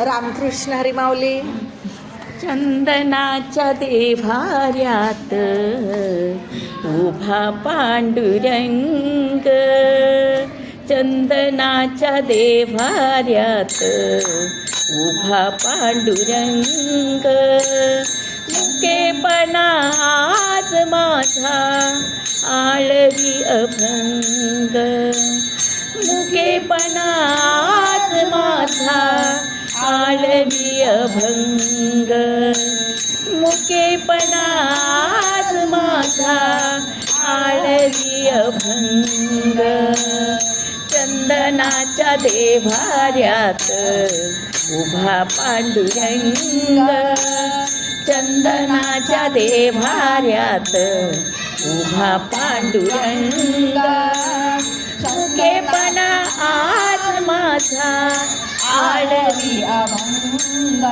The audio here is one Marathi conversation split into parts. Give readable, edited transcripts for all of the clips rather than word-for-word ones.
रामकृष्ण हरी माऊली. चंदनाच्या देव्हाऱ्यात उभा पांडुरंग, चंदनाच्या देव्हाऱ्यात उभा पांडुरंग. मुकेपणा आज माझा आळवी अभंग, मुकेपणा आज माझा आळवी अभंग. मुकेपणा आज माझा आळवी अभंग. चंदनाच्या देव्हाऱ्यात उभा पांडुरंग, चंदनाच्या देव्हाऱ्यात उभा पांडुरंग. मुकेपणा आज माझा आळवी अभंग,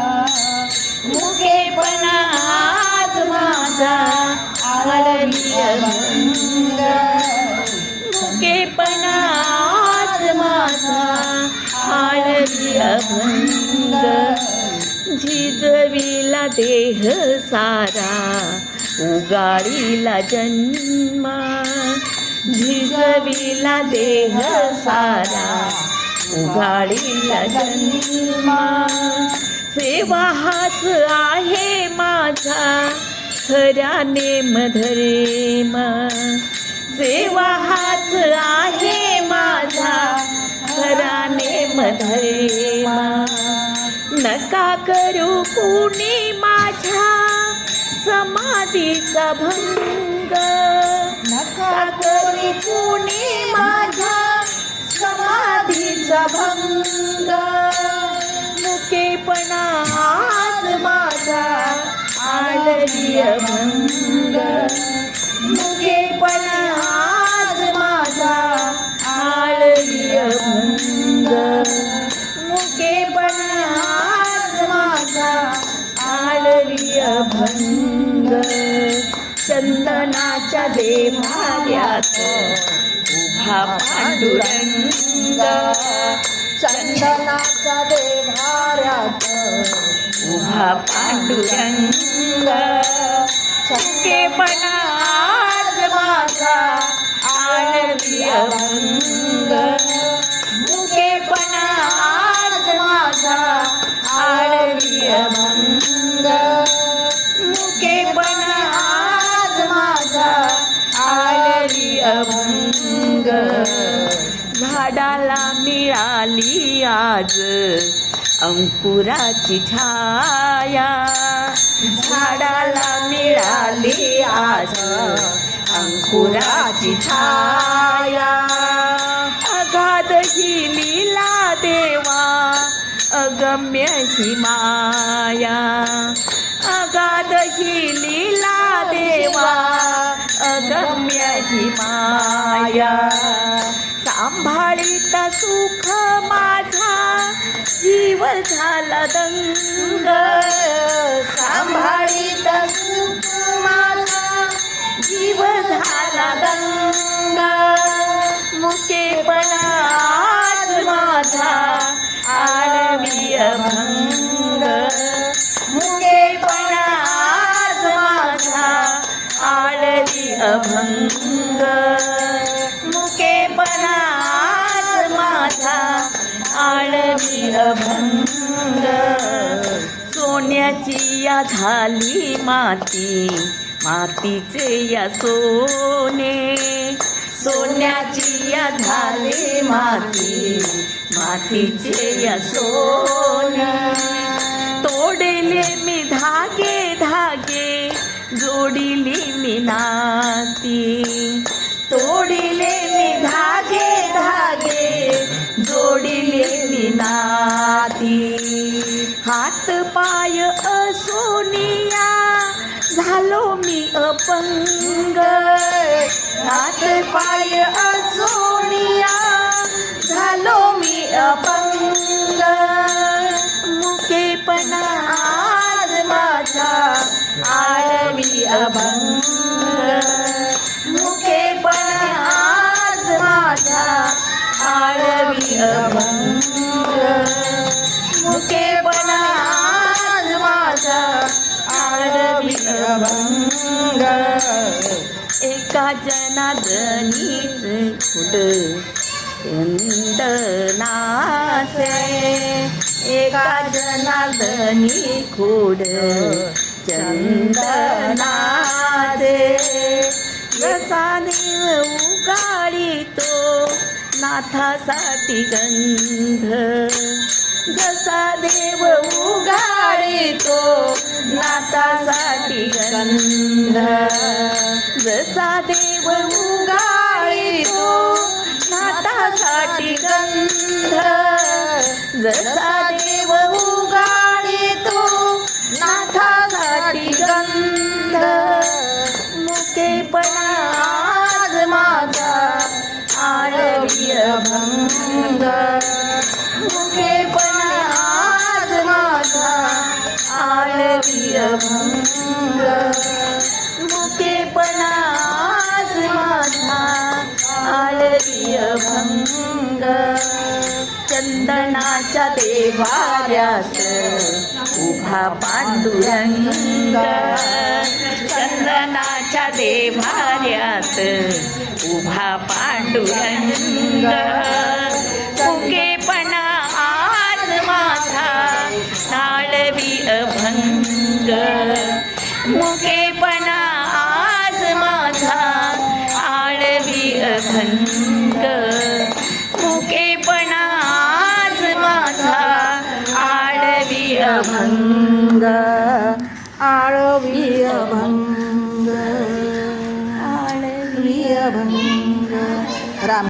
मुकेपणा आज माझा आळवी अभंग. मुकेपणा आज माझा आळवी अभंग. झिजविला देह सारा उगाळीला जन्म, झिजविला देह सारा उगाळीला जन्म. सेवा हाच आहे माझा खऱ्या नेमधर्म, सेवा हाच आहे माझा खरा नेमधर्म. नका करू कुणी माझ्या समाधीचा भंग, नका करू कुणी माझ्या समाधीचा भंग. मुकेपणा आज माझा आळवी अभंग, मुकेपणा आज माझा आळवी अभंग. मुकेपणा आज माझा आळवी अभंग. चंदनाच्या देव्हाऱ्यात उभा पांडुरंग, चंदनाच्या देव्हाऱ्यात उभा पांडुरंग. मुकेपणा आज माझा आळवी अभंग, मुकेपणा आज माझा आळवी अभंग. मुकेपणा आज माझा आळवी अभंग. झाडाला मिळाली आज अंकुराची छाया, झाडाला मिळाली आज अंकुराची छाया. अगाध ही लीला देवा अगम्य ही माया, अगाध ही लीला देवा अगम्य ही माया. सांभाळीत सुख माझा जीव झाला दंग, सांभाळीत सुख माझा जीव झाला दंग. मुकेपणा आज माझा आळवी अभंग, मुकेपणा आज माझा आळवी अभंग. मुकेपणा आज माझा आळवी अभंग. सोन्याची या झाली माती, मातीचे या सोने, सोन्याची या झाली माती, मातीचे या सोने. तोडले मी धागे धागे जोडिली मी नाती, तोडिले मी धागे धागे जोडिले मी नाती. हात पाय असोनिया झालो मी अपंग, हात पाय असोनिया झालो मी अपंग. मुकेपणा आज माझा आळवी अभंग, मुकेपणा आज माझा आळवी अभंग. मुकेपणा एका जनार्दनीच खुड चंदनाचे, एका जनार्दनी खुड चंदनाचे. जसा देव उगाळीतो नाथासाठी गंध, जसा देव उगाळीतो नाथासाठी गंध, जसा देव उगाळीतो नाथासाठी गंध, जसा देव उगाळीतो नाथासाठी गंध. मुकेपणा आज माझा आळवी अभंग, मुकेपणा आज माझा आळवी अभंग, मुकेपणा आज माझा आळवी अभंग. चंदनाच्या देव्हाऱ्यात उभा पांडुरंग, चंदनाच्या देव्हाऱ्यात उभा पांडुरंग. मुकेपणा आज माझा आळवी अभंग, मुकेपणा आज माझा आळवी अभंग, मुकेपणा आज माझा आळवी अभंग.